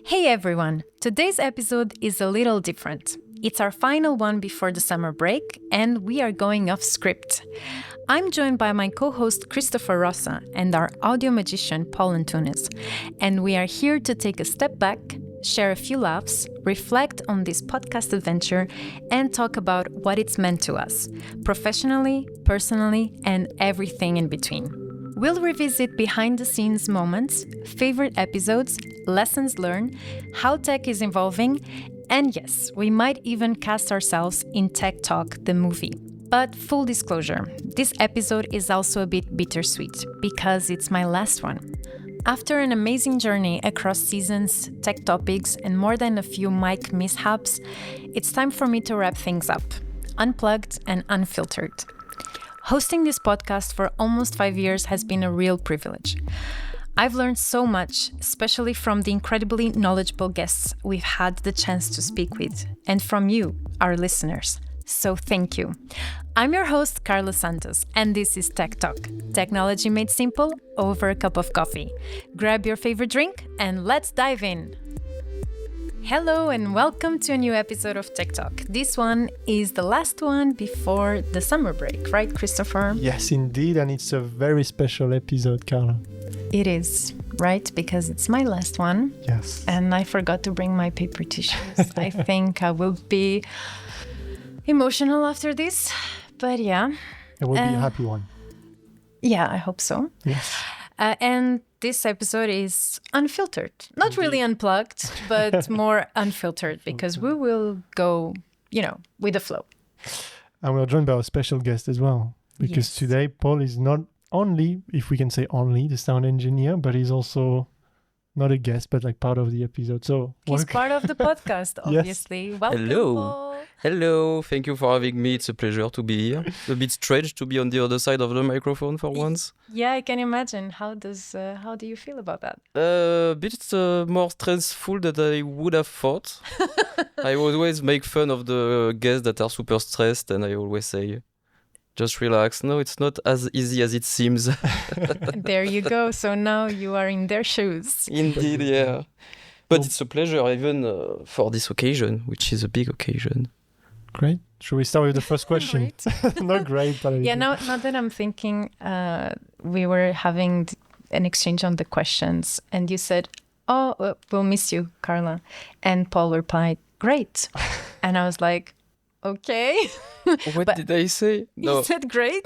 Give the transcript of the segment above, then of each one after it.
Hey everyone! Today's episode is a little different. It's our final one before the summer break, and we are going off script. I'm joined by my co-host Christopher Rossa and our audio magician Paul Antunes, and we are here to take a step back, share a few laughs, reflect on this podcast adventure, and talk about what it's meant to us, professionally, personally, and everything in between. We'll revisit behind-the-scenes moments, favorite episodes, lessons learned, how tech is evolving, and yes, we might even cast ourselves in TechTalk, the movie. But full disclosure, this episode is also a bit bittersweet because it's my last one. After an amazing journey across seasons, tech topics, and more than a few mic mishaps, it's time for me to wrap things up, unplugged and unfiltered. Hosting this podcast for almost 5 years has been a real privilege. I've learned so much, especially from the incredibly knowledgeable guests we've had the chance to speak with, and from you, our listeners. So thank you. I'm your host, Carla Santos, and this is TechTalk, technology made simple over a cup of coffee. Grab your favorite drink and let's dive in. Hello and welcome to a new episode of TechTalk. This one is the last one before the summer break, right, Christopher? Yes, indeed, and it's a very special episode, Carla. It is, right? Because it's my last one. Yes. And I forgot to bring my paper tissues. I think I will be emotional after this, but yeah. It will be a happy one. Yeah, I hope so. Yes. And this episode is unfiltered. Not really unplugged, but more unfiltered because we will go, with the flow. And we're joined by our special guest as well. Because today, Paul is not only, if we can say only, the sound engineer, but he's also not a guest, but like part of the episode. So he's part of the podcast, obviously. Yes. Welcome, Hello. Paul. Hello, thank you for having me. It's a pleasure to be here. A bit strange to be on the other side of the microphone for once. Yeah, I can imagine. How do you feel about that? A bit more stressful than I would have thought. I always make fun of the guests that are super stressed, and I always say, just relax. No, it's not as easy as it seems. There you go. So now you are in their shoes. Indeed, yeah. But it's a pleasure even for this occasion, which is a big occasion. Great. Should we start with the first question? Not great, but yeah. Now that I'm thinking, we were having an exchange on the questions, and you said, "Oh, we'll miss you, Carla," and Paul replied, "Great," and I was like, "Okay." What did I say? No. You said great,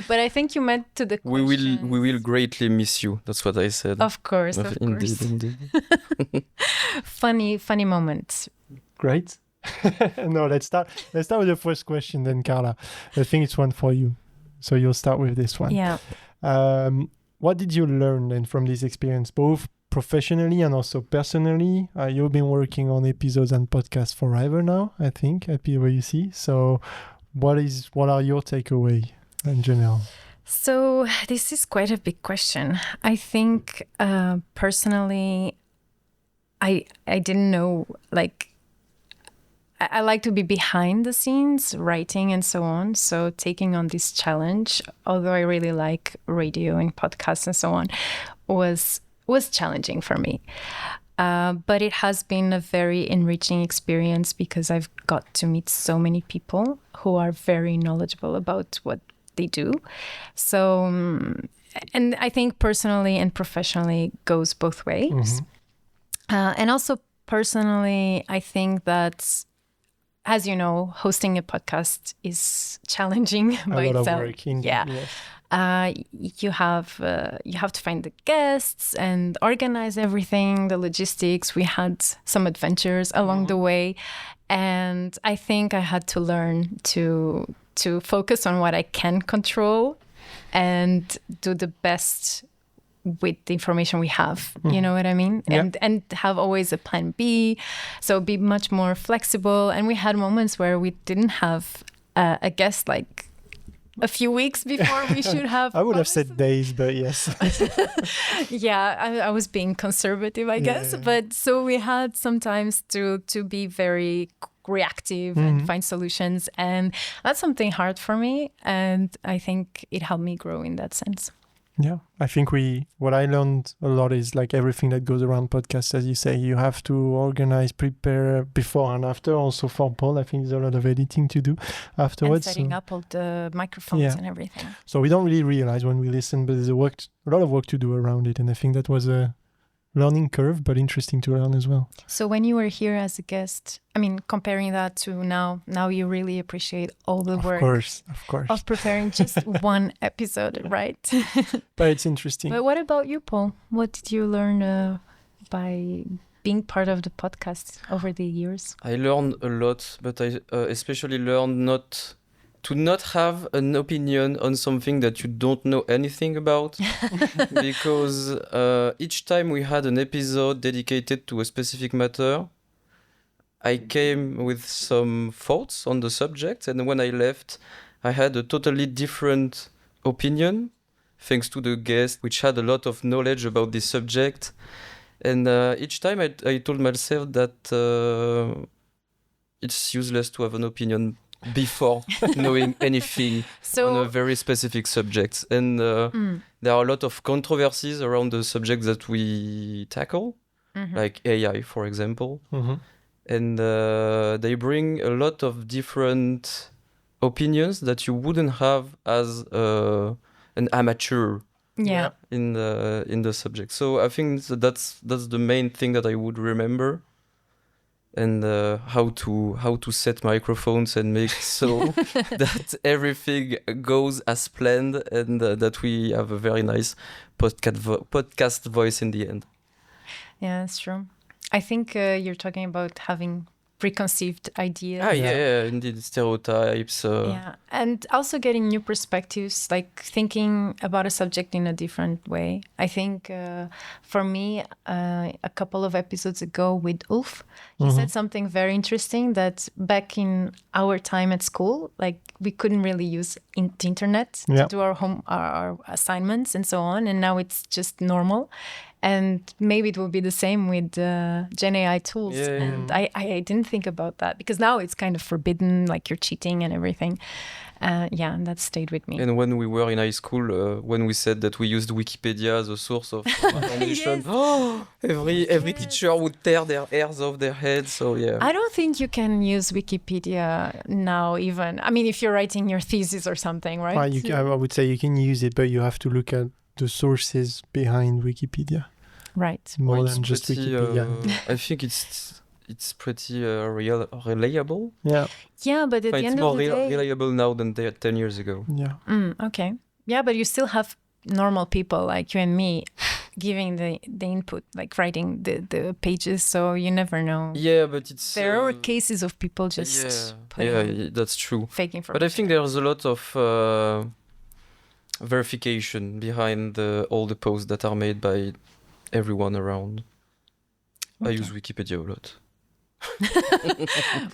but I think you meant to the question. We will greatly miss you. That's what I said. Of course, of indeed, course. Indeed. Funny moments. Great. No, let's start with the first question then, Carla. I think it's one for you. So you'll start with this one. Yeah. What did you learn then from this experience, both professionally and also personally? You've been working on episodes and podcasts forever now, I think, at PwC. So what are your takeaway in general? So this is quite a big question. I think personally, I didn't know, I like to be behind the scenes, writing and so on. So taking on this challenge, although I really like radio and podcasts and so on, was challenging for me. But it has been a very enriching experience because I've got to meet so many people who are very knowledgeable about what they do. So, and I think personally and professionally goes both ways. Mm-hmm. And also personally, I think that, as you know, hosting a podcast is challenging by itself. A lot of work. Yeah. Yes. You have to find the guests and organize everything, the logistics. We had some adventures along the way, and I think I had to learn to focus on what I can control and do the best with the information we have, you know what I mean? Yeah. And have always a plan B, so be much more flexible. And we had moments where we didn't have a guest like a few weeks before we should have. I would have said days, but yes. Yeah, I was being conservative, I guess. But so we had sometimes to be very reactive and find solutions. And that's something hard for me. And I think it helped me grow in that sense. Yeah, I think what I learned a lot is like everything that goes around podcasts, as you say, you have to organize, prepare before and after. Also for Paul, I think there's a lot of editing to do afterwards. And setting up all the microphones and everything. So we don't really realize when we listen, but there's a lot of work to do around it. And I think that was a learning curve, but interesting to learn as well. So when you were here as a guest, I mean, comparing that to now you really appreciate all the work. Of course. Of preparing just one episode, right? But it's interesting. But what about you, Paul? What did you learn by being part of the podcast over the years? I learned a lot, but I especially learned not have an opinion on something that you don't know anything about. Because each time we had an episode dedicated to a specific matter, I came with some thoughts on the subject, and when I left, I had a totally different opinion, thanks to the guest, which had a lot of knowledge about this subject. And each time I told myself that it's useless to have an opinion before knowing anything on a very specific subject. And there are a lot of controversies around the subject that we tackle, like AI, for example. And they bring a lot of different opinions that you wouldn't have as an amateur in the subject. So I think that's the main thing that I would remember. And how to set microphones and make so that everything goes as planned, and that we have a very nice podcast voice in the end. Yeah, that's true. I think you're talking about having preconceived ideas. Yeah, indeed, stereotypes. And also getting new perspectives, like thinking about a subject in a different way. I think for me, a couple of episodes ago with Ulf, he said something very interesting, that back in our time at school, like we couldn't really use the internet to do our assignments and so on, and now it's just normal. And maybe it will be the same with Gen AI tools. And I didn't think about that, because now it's kind of forbidden, like you're cheating and everything. And that stayed with me. And when we were in high school, when we said that we used Wikipedia as a source of information, every teacher would tear their hairs off their heads. So I don't think you can use Wikipedia now even. I mean, if you're writing your thesis or something, right? I would say you can use it, but you have to look at the sources behind Wikipedia. Right. More than just Wikipedia. I think it's pretty reliable. Yeah, but at the end of the day... It's more reliable now than 10 years ago. Yeah. Okay. Yeah, but you still have normal people like you and me giving the input, like writing the pages, so you never know. Yeah, but there are cases of people just that's true. Fake information. But I think there's a lot of verification behind all the posts that are made by everyone around. I use Wikipedia a lot.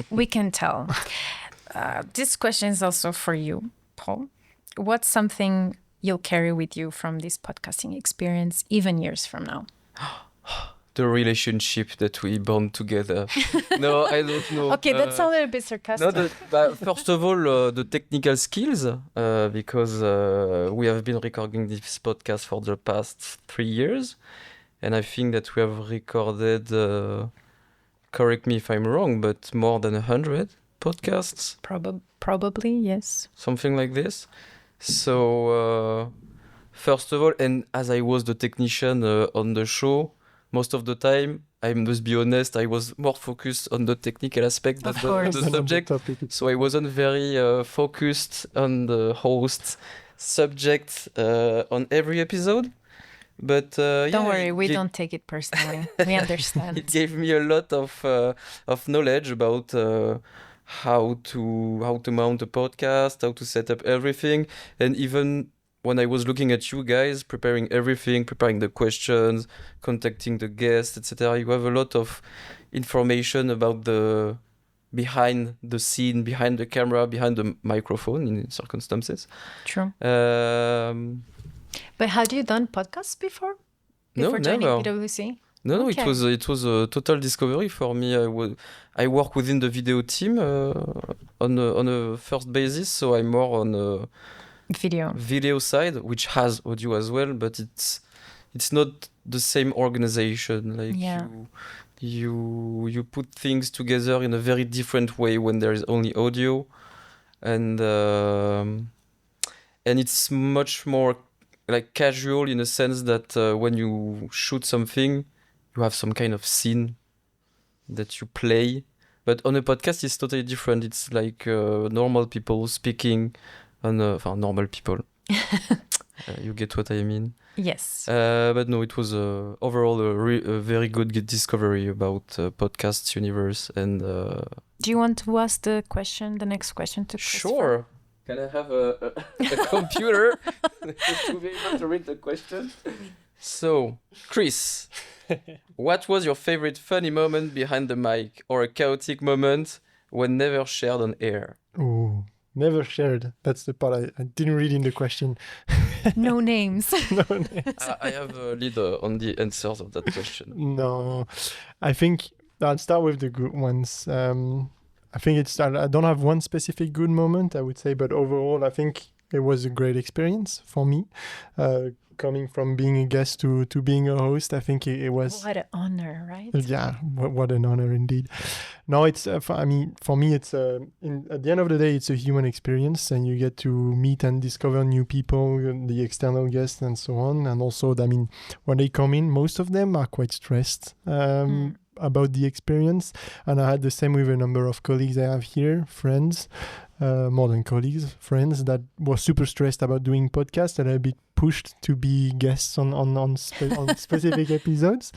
We can tell. This question is also for you, Paul. What's something you'll carry with you from this podcasting experience, even years from now? The relationship that we bond together. No, I don't know. Okay, that's a little bit sarcastic. First of all, the technical skills, because we have been recording this podcast for the past 3 years. And I think that we have recorded, correct me if I'm wrong, but more than 100 podcasts. Probably, yes. Something like this. So, first of all, and as I was the technician on the show, most of the time, I must be honest, I was more focused on the technical aspect than the subject. So I wasn't very focused on the host subject on every episode. But don't worry, we don't take it personally. We understand. It gave me a lot of knowledge about how to mount a podcast, how to set up everything, and even when I was looking at you guys, preparing everything, preparing the questions, contacting the guests, etc. You have a lot of information about the behind the scene, behind the camera, behind the microphone in circumstances. True. But had you done podcasts before No, joining never. PwC? No, Okay. it was a total discovery for me. I work within the video team on a first basis, so I'm more on video side, which has audio as well, but it's not the same organization. Like you put things together in a very different way when there is only audio, and it's much more like casual in a sense that when you shoot something, you have some kind of scene that you play. But on a podcast, it's totally different. It's like normal people speaking on normal people. You get what I mean? Yes. But no, it was overall a very good discovery about podcast universe. And do you want to ask the next question to Christopher? Sure. Can I have a computer to be able to read the question? So, Chris, what was your favorite funny moment behind the mic or a chaotic moment when never shared on air? Oh, never shared. That's the part I didn't read in the question. No names. No names. I have a lead on the answers of that question. No, I think I'll start with the good ones. I think I don't have one specific good moment, I would say, but overall, I think it was a great experience for me. Coming from being a guest to being a host, I think it was... What an honor, right? Yeah, what an honor indeed. No, it's for me, it's at the end of the day, it's a human experience, and you get to meet and discover new people, the external guests, and so on. And also, when they come in, most of them are quite stressed about the experience. And I had the same with a number of colleagues I have here, friends, more than colleagues, friends that were super stressed about doing podcasts and a bit pushed to be guests on specific episodes,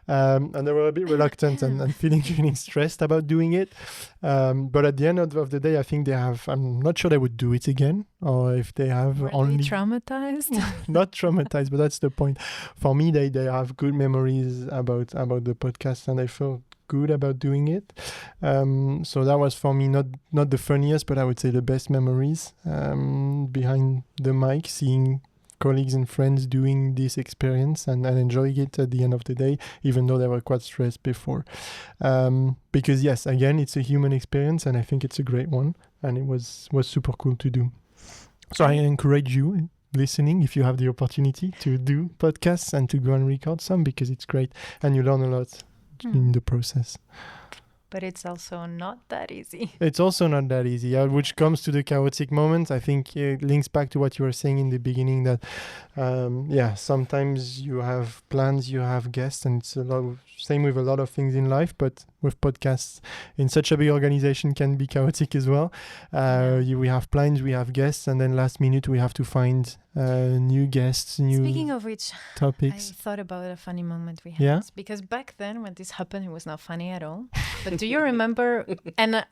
and they were a bit reluctant and feeling stressed about doing it, but at the end of the day, I think I'm not sure they would do it again, or if they have Were only they traumatized? Not traumatized, but that's the point. For me, they have good memories about the podcast, and I felt good about doing it. So that was for me not the funniest, but I would say the best memories behind the mic, seeing colleagues and friends doing this experience and enjoying it at the end of the day, even though they were quite stressed before. Because yes, again, it's a human experience, and I think it's a great one, and it was super cool to do. So I encourage you listening, if you have the opportunity, to do podcasts and to go and record some, because it's great and you learn a lot in the process. But it's also not that easy. It's also not that easy, which comes to the chaotic moments. I think it links back to what you were saying in the beginning, that sometimes you have plans, you have guests, and it's same with a lot of things in life, but with podcasts in such a big organization can be chaotic as well. We have plans, we have guests, and then last minute we have to find new guests, Speaking of which, topics. I thought about a funny moment we had. Yeah? Because back then when this happened, it was not funny at all. But do you remember, and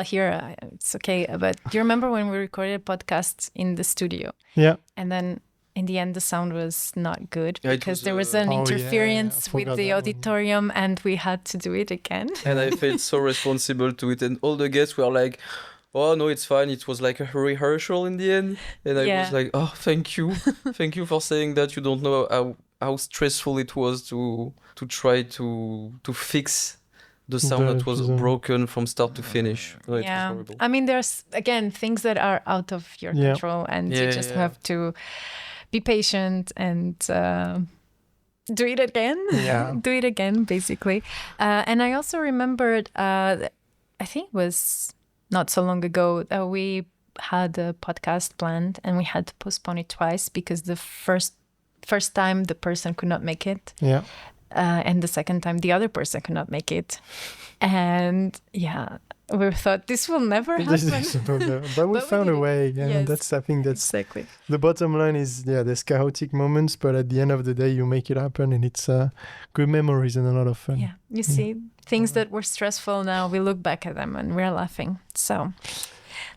here it's okay, but do you remember when we recorded podcasts in the studio? Yeah. And then in the end, the sound was not good because there was an Oh, interference I with forgot the that one. auditorium, and we had to do it again. And I felt so responsible to it, and all the guests were like, oh no, it's fine, it was like a rehearsal in the end. And I was like, oh, thank you for saying that. You don't know how stressful it was to try to fix the sound that was broken from start to finish. It was horrible. I mean, there's again things that are out of your control, and you just have to be patient and do it again. Do it again, basically. And I also remembered, I think it was not so long ago, that we had a podcast planned and we had to postpone it twice because the first time the person could not make it. Yeah. And the second time the other person could not make it. And we thought this will never happen. But we found a way. Yeah, yes, I think that's exactly the bottom line. Is there's chaotic moments, but at the end of the day, you make it happen, and it's good memories and a lot of fun. Yeah, you see, things that were stressful, now we look back at them and we're laughing. So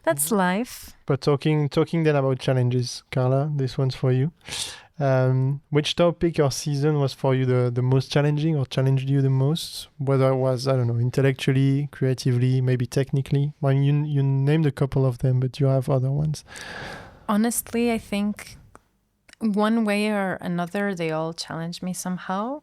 that's life. But talking then about challenges, Carla, this one's for you. Which topic or season was for you the most challenging, or challenged you the most? Whether it was, I don't know, intellectually, creatively, maybe technically. Well, you named a couple of them, but you have other ones. Honestly, I think one way or another, they all challenge me somehow,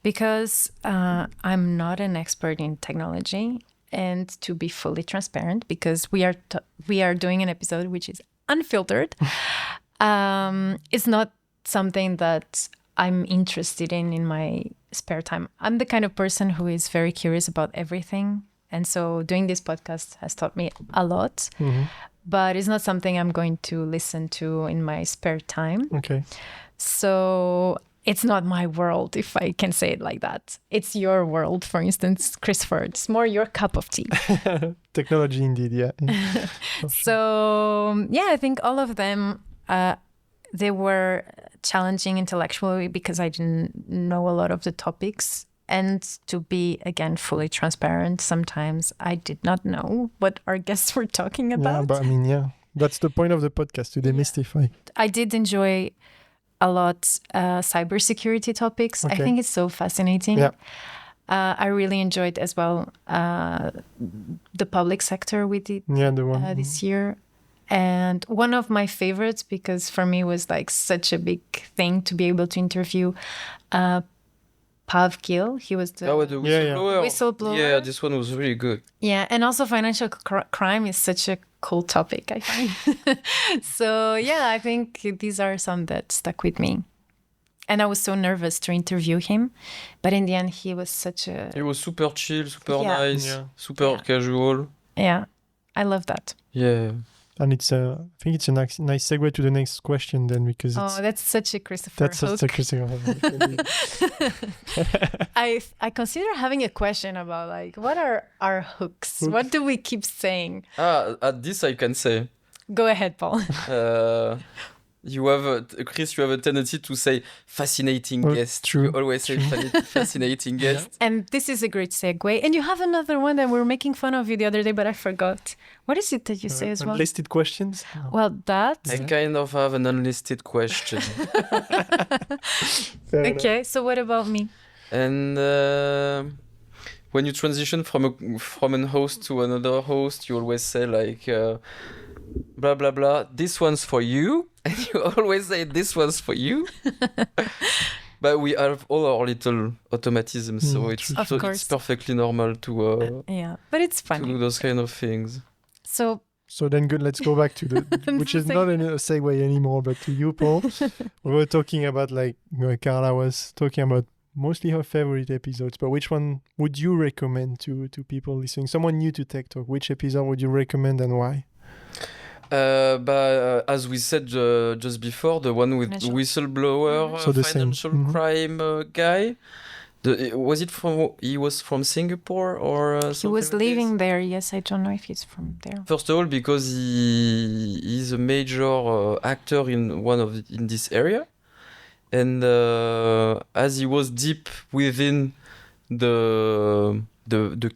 because I'm not an expert in technology. And to be fully transparent, because we are doing an episode which is unfiltered. It's not something that I'm interested in my spare time. I'm the kind of person who is very curious about everything. And so doing this podcast has taught me a lot. But it's not something I'm going to listen to in my spare time. Okay. So it's not my world, if I can say it like that. It's your world, for instance, Christopher. It's more your cup of tea. Technology indeed, yeah. So, yeah, I think all of them, they were challenging intellectually because I didn't know a lot of the topics. And to be, again, fully transparent, sometimes I did not know what our guests were talking about. Yeah, but I mean, yeah, that's the point of the podcast, to demystify. I did enjoy a lot cybersecurity topics. I think it's so fascinating. Yeah. I really enjoyed as well the public sector we did The one. this year. And one of my favorites, because for me was like such a big thing to be able to interview Pav Gill. He was the whistleblower. whistleblower. Yeah, this one was really good. Yeah, and also financial crime is such a cool topic, I find. So yeah, I think these are some that stuck with me. And I was so nervous to interview him, but in the end, he was such a... He was super chill, super nice, Yeah. super casual. Yeah, I love that. Yeah. And it's I think it's a nice segue to the next question then, because it's, that's such a Christopher that's hook. such a Christopher. I consider having a question about like, what are our hooks? What do we keep saying? At this I can say. Go ahead, Paul. Chris, you have a tendency to say fascinating guest. True. You always say fascinating guest. And this is a great segue. And you have another one that we were making fun of you the other day, but I forgot. What is it that you say as well? Unlisted questions? Well, that... I kind of have an unlisted question. Okay, so what about me? And when you transition from an host to another host, you always say like blah blah blah, this one's for you, and you always say this one's for you. But we have all our little automatisms, so it's perfectly normal to but it's funny to do those kind of things. So then good, let's go back to the which is not a segue anymore, but to you, Paul. We were talking about Carla was talking about mostly her favorite episodes, but which one would you recommend to people listening? Someone new to TechTalk, which episode would you recommend and why? As we said just before, the one with whistleblower, so the financial crime guy. He was from Singapore or he was living there. Yes, I don't know if he's from there. First of all, because he's a major actor in this area, and as he was deep within the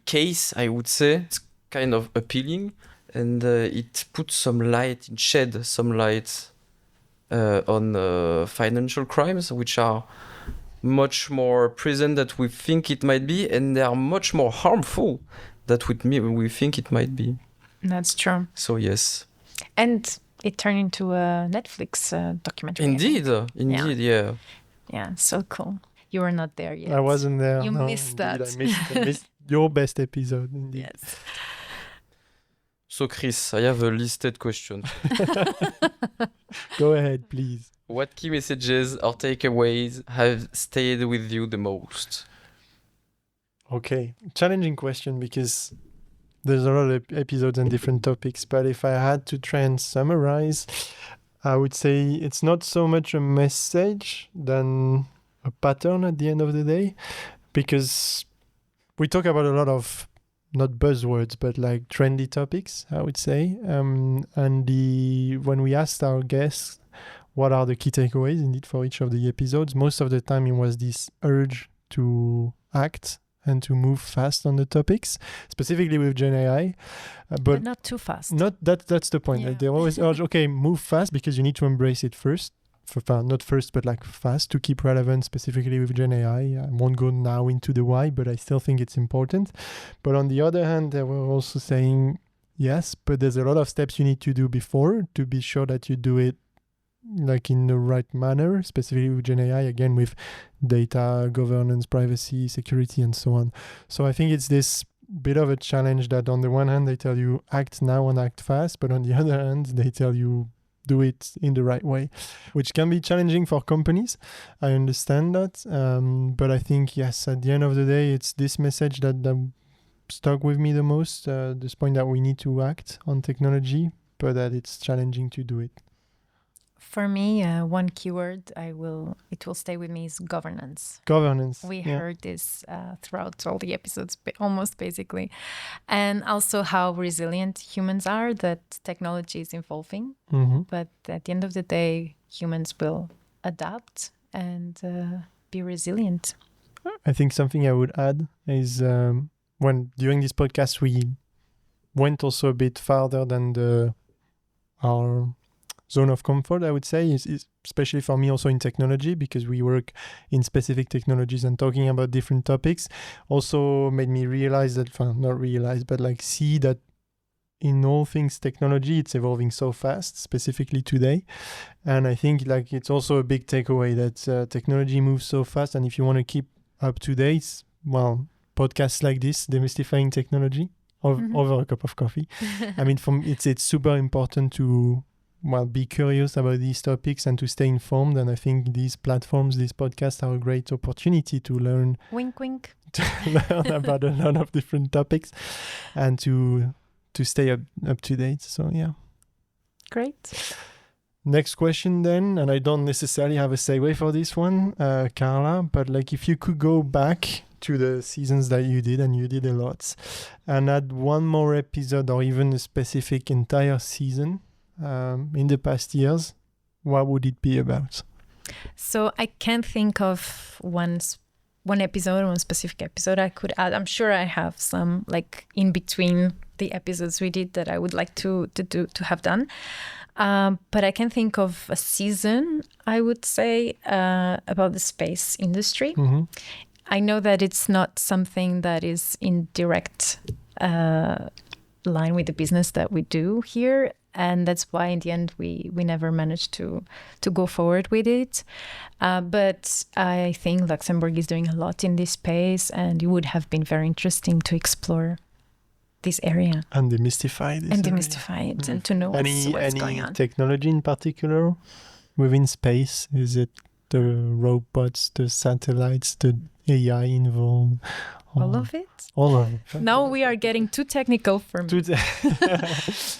case, I would say it's kind of appealing. And it shed some light on financial crimes, which are much more present than we think it might be, and they are much more harmful than we think it might be. That's true. So yes. And it turned into a Netflix documentary. Indeed, yeah. Yeah, so cool. You were not there yet. I wasn't there. You missed that. I missed your best episode, indeed. Yes. So, Chris, I have a listed question. Go ahead, please. What key messages or takeaways have stayed with you the most? Okay, challenging question because there's a lot of episodes and different topics, but if I had to try and summarize, I would say it's not so much a message than a pattern at the end of the day, because we talk about a lot of not buzzwords, but like trendy topics, I would say. And when we asked our guests what are the key takeaways indeed for each of the episodes, most of the time it was this urge to act and to move fast on the topics, specifically with Gen AI. But not too fast. That's the point. Yeah. They always urge, okay, move fast because you need to embrace it first. Not first, but like fast to keep relevant, specifically with Gen AI. I won't go now into the why, but I still think it's important. But on the other hand, they were also saying, yes, but there's a lot of steps you need to do before to be sure that you do it like in the right manner, specifically with Gen AI, again, with data, governance, privacy, security, and so on. So I think it's this bit of a challenge that on the one hand, they tell you act now and act fast, but on the other hand, they tell you do it in the right way, which can be challenging for companies. I understand that. But I think, yes, at the end of the day, it's this message that stuck with me the most, this point that we need to act on technology, but that it's challenging to do it. For me, one keyword it will stay with me is governance. Governance. We heard this throughout all the episodes, almost basically. And also how resilient humans are, that technology is evolving. But at the end of the day, humans will adapt and be resilient. I think something I would add is when during this podcast, we went also a bit farther than our zone of comfort, I would say, is especially for me also in technology, because we work in specific technologies and talking about different topics also made me realize that, not realize, but like see that in all things technology, it's evolving so fast, specifically today. And I think like it's also a big takeaway that technology moves so fast. And if you want to keep up to date, well, podcasts like this, Demystifying Technology, over a cup of coffee. I mean, it's super important to be curious about these topics and to stay informed. And I think these platforms, these podcasts are a great opportunity to learn. Wink, wink. To learn about a lot of different topics and to stay up to date. So, yeah. Great. Next question then, and I don't necessarily have a segue for this one, Carla, but like if you could go back to the seasons that you did, and you did a lot, and add one more episode or even a specific entire season in the past years, what would it be about? So I can't think of one specific episode I could add. I'm sure I have some like in between the episodes we did that I would like to have done. But I can think of a season, I would say, about the space industry. I know that it's not something that is in direct line with the business that we do here. And that's why in the end we never managed to go forward with it. But I think Luxembourg is doing a lot in this space, and it would have been very interesting to explore this area. And demystify it and to know what's going on. Any technology in particular within space? Is it the robots, the satellites, the AI involved? All of it? All of it. Now we are getting too technical for me.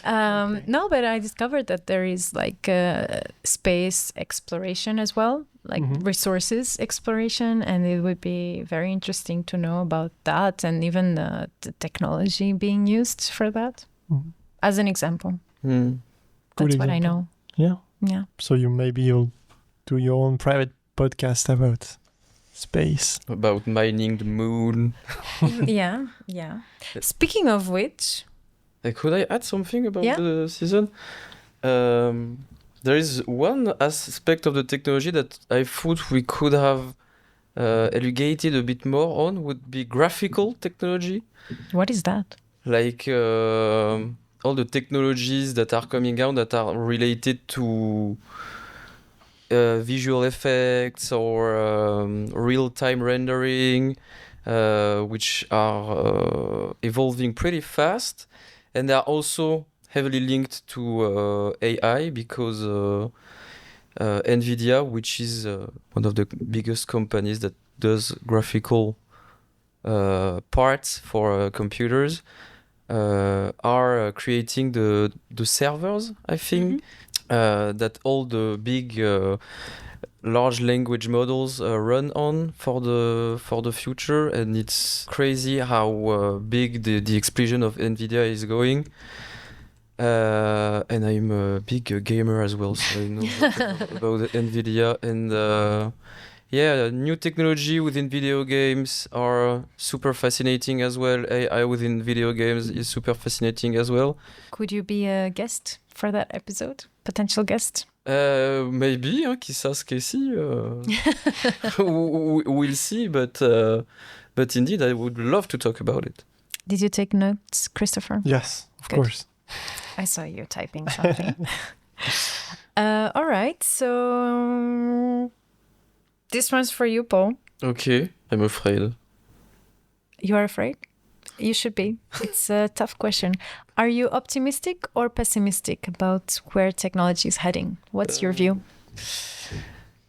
No, but I discovered that there is like space exploration as well, like resources exploration, and it would be very interesting to know about that, and even the technology being used for that, as an example. That's what I know. Yeah. So you'll do your own private podcast about space, about mining the moon. yeah. Speaking of which, could I add something about the season? There is one aspect of the technology that I thought we could have educated a bit more on, would be graphical technology. What is that? Like all the technologies that are coming out that are related to visual effects or real-time rendering, which are evolving pretty fast, and they are also heavily linked to AI, because NVIDIA, which is one of the biggest companies that does graphical parts for computers, are creating the servers, I think, that all the big large language models run on for the future. And it's crazy how big the explosion of NVIDIA is going. And I'm a big gamer as well, so I know about NVIDIA. And new technology within video games are super fascinating as well. AI within video games is super fascinating as well. Could you be a guest for that episode? Potential guest? Maybe, qui sait ce qu'ici. We'll see, but indeed, I would love to talk about it. Did you take notes, Christopher? Yes, of course. I saw you typing something. All right, so this one's for you, Paul. Okay, I'm afraid. You are afraid? You should be. It's a tough question. Are you optimistic or pessimistic about where technology is heading? What's your view?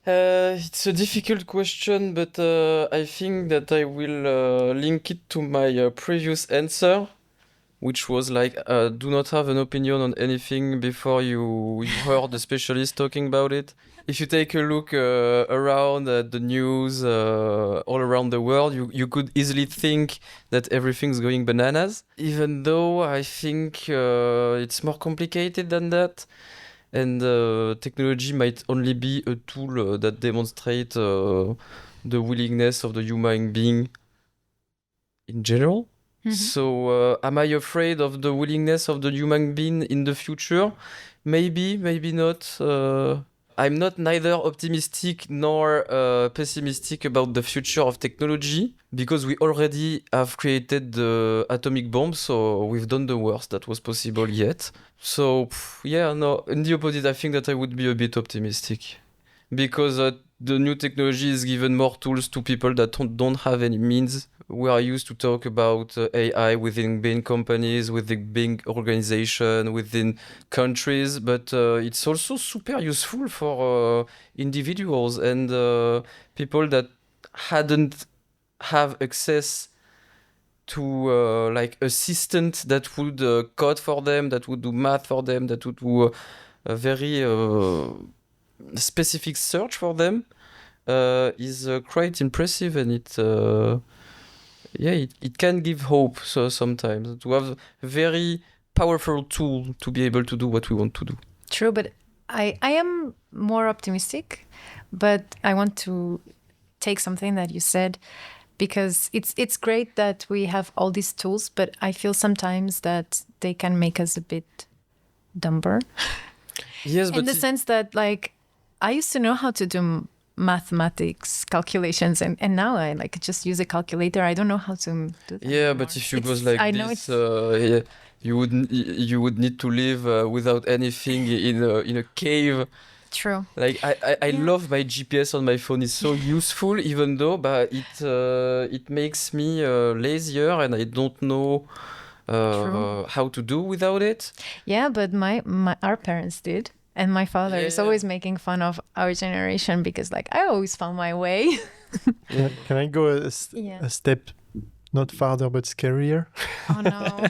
It's a difficult question, but I think that I will link it to my previous answer, which was like, do not have an opinion on anything before you heard a specialist talking about it. If you take a look around at the news all around the world, you could easily think that everything's going bananas, even though I think it's more complicated than that. And technology might only be a tool that demonstrates the willingness of the human being in general. So, am I afraid of the willingness of the human being in the future? Maybe, maybe not. I'm not neither optimistic nor pessimistic about the future of technology because we already have created the atomic bomb, so we've done the worst that was possible yet. So, yeah, no, in the opposite, I think that I would be a bit optimistic because the new technology is given more tools to people that don't have any means. We are used to talk about AI within big companies, within big organizations, within countries, but it's also super useful for individuals and people that hadn't have access to like assistant that would code for them, that would do math for them, that would do a very specific search for them is quite impressive, and it can give hope. So sometimes to have a very powerful tool to be able to do what we want to do. True, but I am more optimistic, but I want to take something that you said because it's great that we have all these tools, but I feel sometimes that they can make us a bit dumber. Yes, but in the sense that like I used to know how to do mathematics calculations and now I like just use a calculator. I don't know how to do that. Yeah, anymore. but if you It's- goes like I know this, it's you would need to live without anything in a cave. true. Like I Yeah. love my GPS on my phone. It's so useful, even though but it makes me lazier and I don't know True. how to do without it. Yeah, but our parents did. And my father is Yeah. always making fun of our generation because like I always found my way. Can I go Yeah. a step not farther but scarier? Oh no.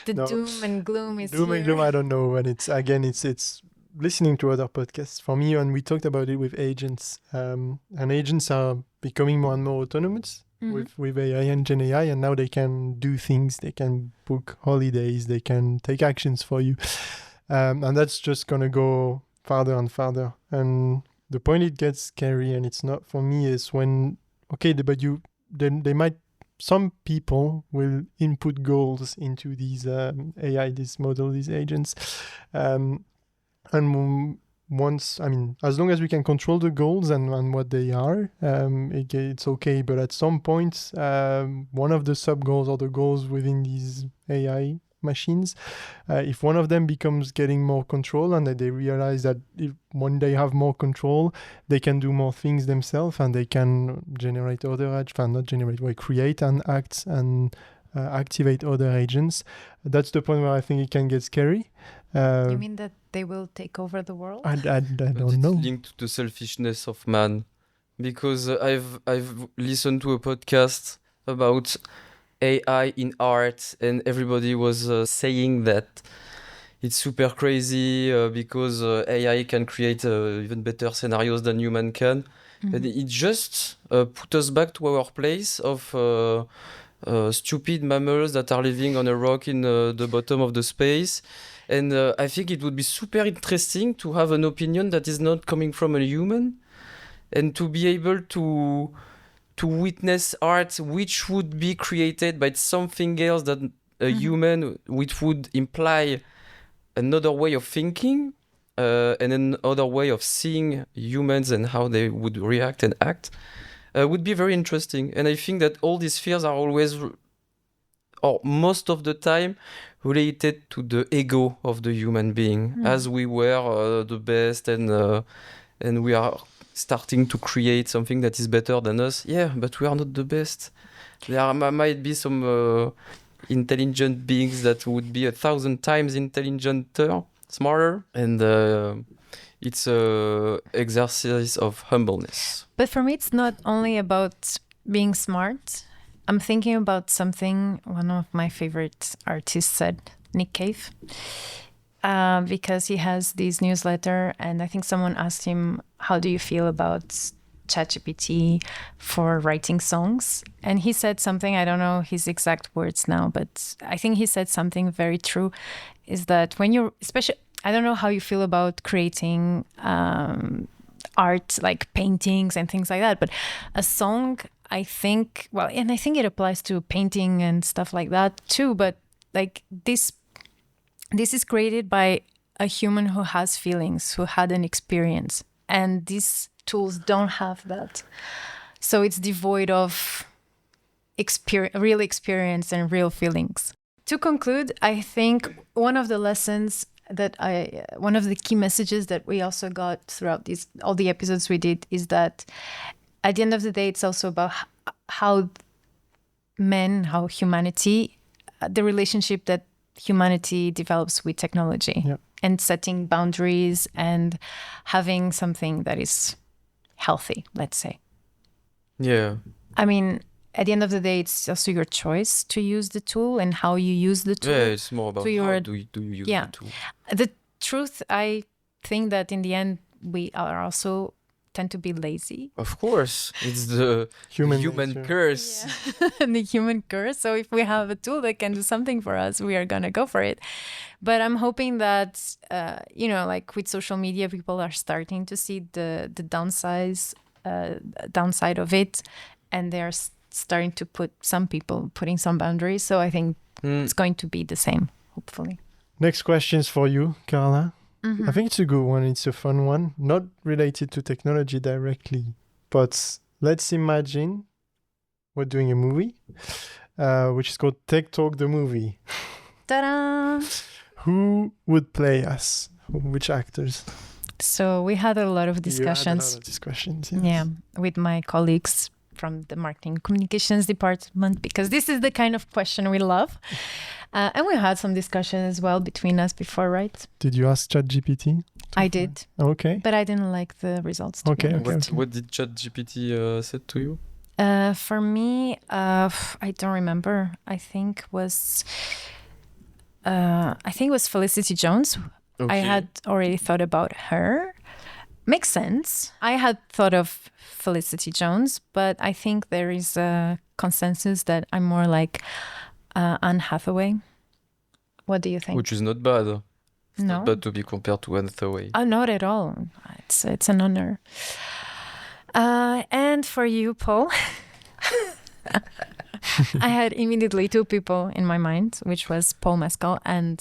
The No. doom and gloom is Doom here. and gloom, I don't know. And it's listening to other podcasts for me, and we talked about it with agents. And agents are becoming more and more autonomous Mhm. with AI and Gen AI, and now they can do things. They can book holidays. They can take actions for you, and that's just gonna go farther and farther. And the point it gets scary, and it's not for me, is when but then they might. Some people will input goals into these AI, this model, these agents. And once, I mean, as long as we can control the goals and what they are, it's okay. But at some point, one of the sub goals or the goals within these AI machines, if one of them becomes getting more control and that they realize that when they have more control, they can do more things themselves and they can generate other create and act and activate other agents. That's the point where I think it can get scary. You mean that they will take over the world? I But don't it's know. linked to the selfishness of man, because I've listened to a podcast about AI in art, and everybody was saying that it's super crazy because AI can create even better scenarios than human can. And it just put us back to our place of stupid mammals that are living on a rock in the bottom of the space. And I think it would be super interesting to have an opinion that is not coming from a human, and to be able to witness art which would be created by something else than a human, which would imply another way of thinking and another way of seeing humans and how they would react and act, would be very interesting. And I think that all these fears are always, or most of the time, related to the ego of the human being, as we were the best, and we are starting to create something that is better than us. Yeah, but we are not the best. There might be some intelligent beings that would be 1,000 times intelligenter, smarter, and it's a exercise of humbleness. But for me, it's not only about being smart. I'm thinking about something one of my favorite artists said, Nick Cave, because he has this newsletter, and I think someone asked him, how do you feel about ChatGPT for writing songs? And he said something, I don't know his exact words now, but I think he said something very true, is that when you're, especially, I don't know how you feel about creating art, like paintings and things like that, but a song, I think, well, and I think it applies to painting and stuff like that too, but like this is created by a human who has feelings, who had an experience, and these tools don't have that. So it's devoid of real experience and real feelings. To conclude, I think one of the lessons that one of the key messages that we also got throughout all the episodes we did is that at the end of the day, it's also about how humanity, the relationship that humanity develops with technology, and setting boundaries and having something that is healthy, let's say. Yeah. I mean, at the end of the day, it's also your choice to use the tool and how you use the tool. Yeah, it's more about how do you use the tool. The truth, I think that in the end, we are also tend to be lazy. Of course, it's the human curse. Yeah. The human curse. So if we have a tool that can do something for us, we are going to go for it. But I'm hoping that, like with social media, people are starting to see the downside of it. And they're starting to putting some boundaries. So I think it's going to be the same, hopefully. Next question is for you, Carla. Mm-hmm. I think it's a good one. It's a fun one. Not related to technology directly, but let's imagine we're doing a movie, which is called TechTalk the movie. Ta-da! Who would play us? Which actors? So we had a lot of discussions. You had a lot of discussions, yes. Yeah, with my colleagues from the marketing communications department, because this is the kind of question we love. And we had some discussion as well between us before, right? Did you ask ChatGPT? I did. Okay. But I didn't like the results. Okay. What did ChatGPT said to you? For me, I don't remember. I think it was Felicity Jones. Okay. I had already thought about her. Makes sense. I had thought of Felicity Jones, but I think there is a consensus that I'm more like Anne Hathaway. What do you think? Which is not bad. It's No. not bad to be compared to Anne Hathaway. Oh, not at all. It's an honor. And for you, Paul, I had immediately two people in my mind, which was Paul Mescal and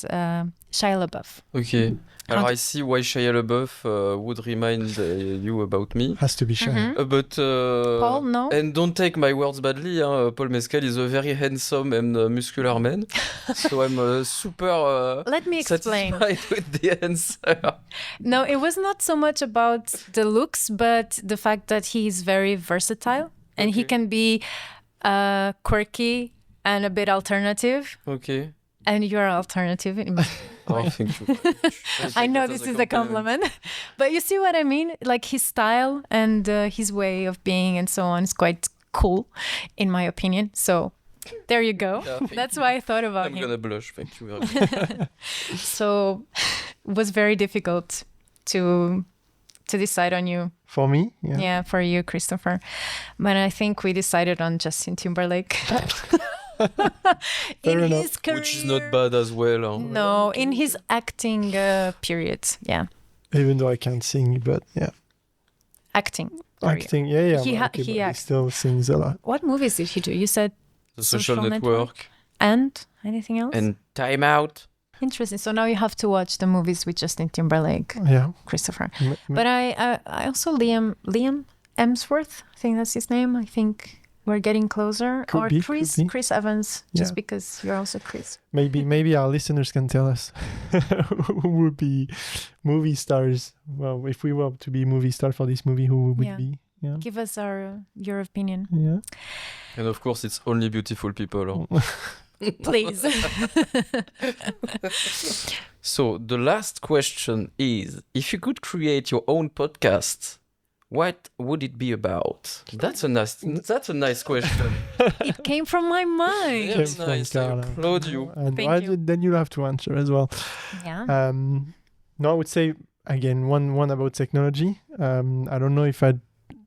Shia LaBeouf. Okay. I see why Shia LaBeouf would remind you about me. Has to be sure. Mm-hmm. But Paul, no. And don't take my words badly. Paul Mescal is a very handsome and muscular man, so I'm super Let me explain. satisfied with the answer. No, it was not so much about the looks, but the fact that he's very versatile and he can be quirky and a bit alternative. Okay. And you're alternative in my Oh, thank you. I know this is a compliment, but you see what I mean? Like his style and his way of being and so on is quite cool, in my opinion. So there you go. Yeah, That's why I thought about I'm him. gonna blush. Thank you very much. So it was very difficult to decide on you. For me? Yeah, for you, Christopher. But I think we decided on Justin Timberlake. Fair enough. His career. Which is not bad as well. No, in his acting period, yeah. Even though I can't sing, but yeah. Acting. period. Acting, yeah. He but he acts. still sings a lot. What movies did he do? You said The Social Network. And anything else? And Time Out. Interesting. So now you have to watch the movies with Justin Timberlake, Yeah. Christopher. But I also Liam Hemsworth, I think that's his name. I think we're getting closer. Could or be, Chris could be. Chris Evans, just Yeah. because you're also Chris. Maybe our listeners can tell us who would be movie stars. Well, if we were to be movie star for this movie, who would Yeah. be? Yeah. Give us your opinion. Yeah. And of course, it's only beautiful people. Please. So the last question is, if you could create your own podcast, what would it be about? That's a nice question. It came from my mind. Very Came nice. from I Carla. applaud you. And Thank you. then you'll have to answer as well. Yeah. No, I would say again one about technology. I don't know if I'd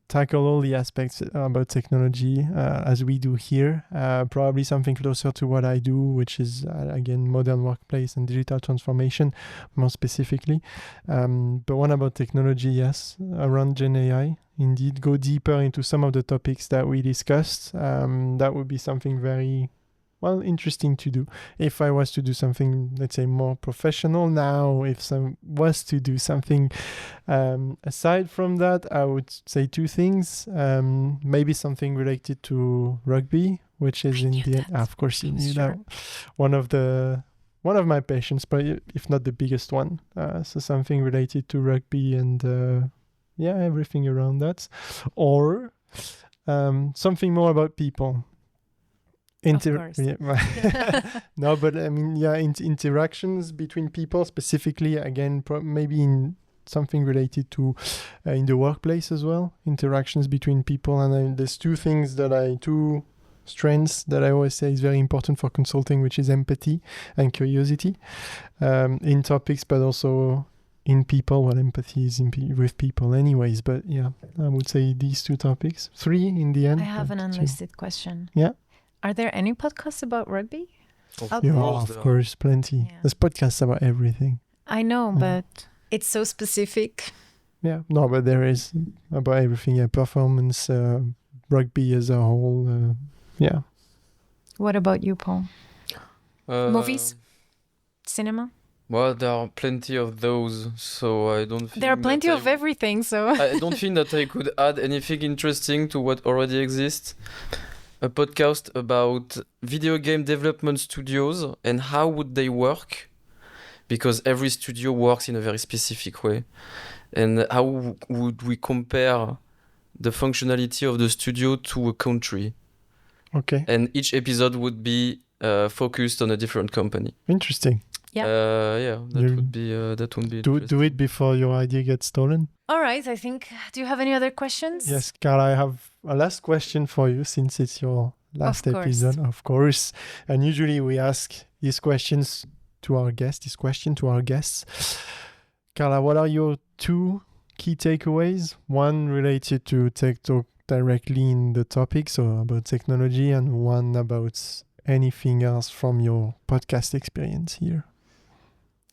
tackle all the aspects about technology as we do here. Probably something closer to what I do, which is again modern workplace and digital transformation, more specifically. But one about technology, yes, around Gen AI. Indeed, go deeper into some of the topics that we discussed. That would be something very interesting to do. If I was to do something, let's say, more professional now, if some was to do something aside from that, I would say two things. Maybe something related to rugby, which is of course you knew that, one of my passions, but if not the biggest one. So something related to rugby and everything around that, or something more about people. Of course. No, but I mean, interactions between people, specifically, again, maybe in something related to in the workplace as well, interactions between people. And there's two strengths that I always say is very important for consulting, which is empathy and curiosity in topics, but also in people. Well, empathy is with people anyways, but yeah, I would say these two topics. Three in the end. I have an unlisted question. Yeah. Are there any podcasts about rugby? Of course, plenty. Yeah. There's podcasts about everything. I know, but it's so specific. Yeah, no, but there is about everything. Yeah, performance, rugby as a whole. Yeah. What about you, Paul? Movies? Cinema? Well, there are plenty of those, so I don't think there are plenty of everything, so I don't think that I could add anything interesting to what already exists. A podcast about video game development studios and how would they work, because every studio works in a very specific way, and how would we compare the functionality of the studio to a country. Okay. And each episode would be focused on a different company. Interesting. Yeah. That would be do it before your idea gets stolen. All right, I think. Do you have any other questions? Yes, Carla, I have a last question for you, since it's your last episode, of course. And usually we ask these questions to our guests. Carla, what are your two key takeaways? One related to TechTalk directly in the topic, so about technology, and one about anything else from your podcast experience here.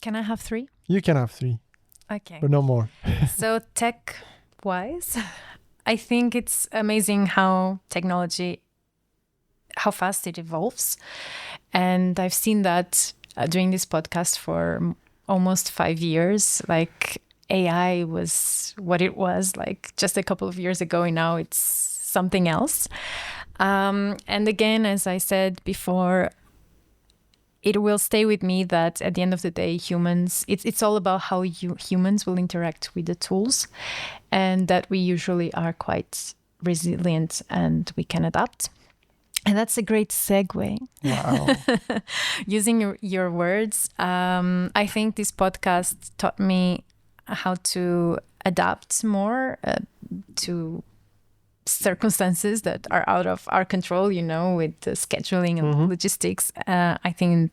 Can I have three? You can have three. Okay. But no more. So tech-wise, I think it's amazing how fast it evolves. And I've seen that doing this podcast for almost 5 years. Like AI was what it was like just a couple of years ago, and now it's something else. And again, as I said before, it will stay with me that at the end of the day, humans, it's all about how humans will interact with the tools, and that we usually are quite resilient and we can adapt. And that's a great segue. Wow. Using your words, I think this podcast taught me how to adapt more to circumstances that are out of our control, with the scheduling and logistics. I think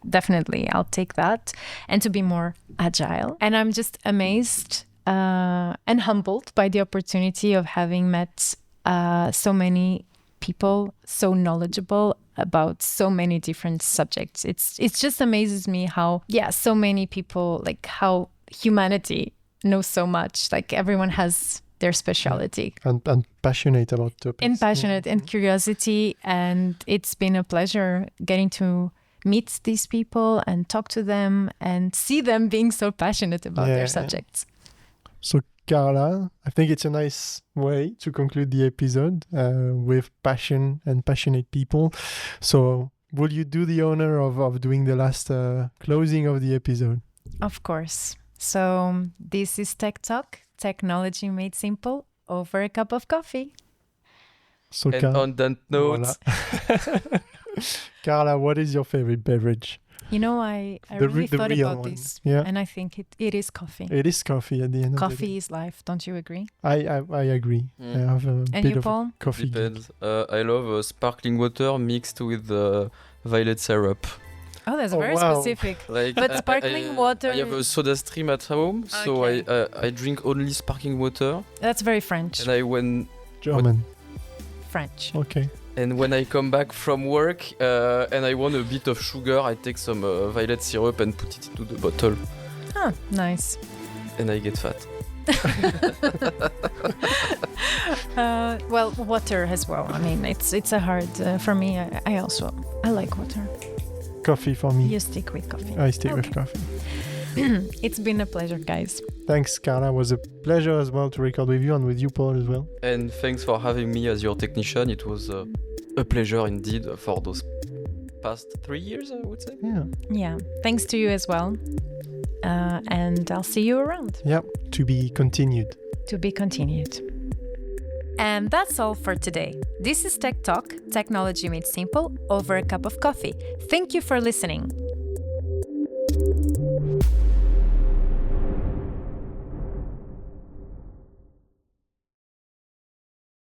definitely I'll take that, and to be more agile. And I'm just amazed and humbled by the opportunity of having met so many people so knowledgeable about so many different subjects. It just amazes me how so many people, like how humanity knows so much. Like everyone has their specialty. And passionate about topics. And passionate and curiosity. And it's been a pleasure getting to meet these people and talk to them and see them being so passionate about their subjects. So Carla, I think it's a nice way to conclude the episode with passion and passionate people. So will you do the honor of doing the last closing of the episode? Of course. So this is TechTalk, technology made simple over a cup of coffee. So on that note, Carla, what is your favorite beverage? You know, I The really thought real about one. this. Yeah. And I think it is coffee. It is coffee at the end of the day. Coffee is life. Don't you agree? I agree. Mm. I have a And bit you, of a Paul? coffee. Depends. I love sparkling water mixed with violet syrup. Oh, that's Oh, very wow. specific. Like, But sparkling water- I have a soda stream at home, so Okay. I drink only sparkling water. That's very French. And German. French. Okay. when I come back from work and I want a bit of sugar, I take some violet syrup and put it into the bottle, Huh, nice. and I get fat. Well, water as well. I mean, it's a hard for me. I like water. Coffee for me. You stick with coffee. I stay with Okay. coffee. It's been a pleasure, guys. Thanks, Carla. It was a pleasure as well to record with you and with you, Paul, as well. And thanks for having me as your technician. It was a pleasure indeed for those past 3 years, I would say. Yeah. Yeah. Thanks to you as well. And I'll see you around. Yep. To be continued. To be continued. And that's all for today. This is Tech Talk, technology made simple over a cup of coffee. Thank you for listening.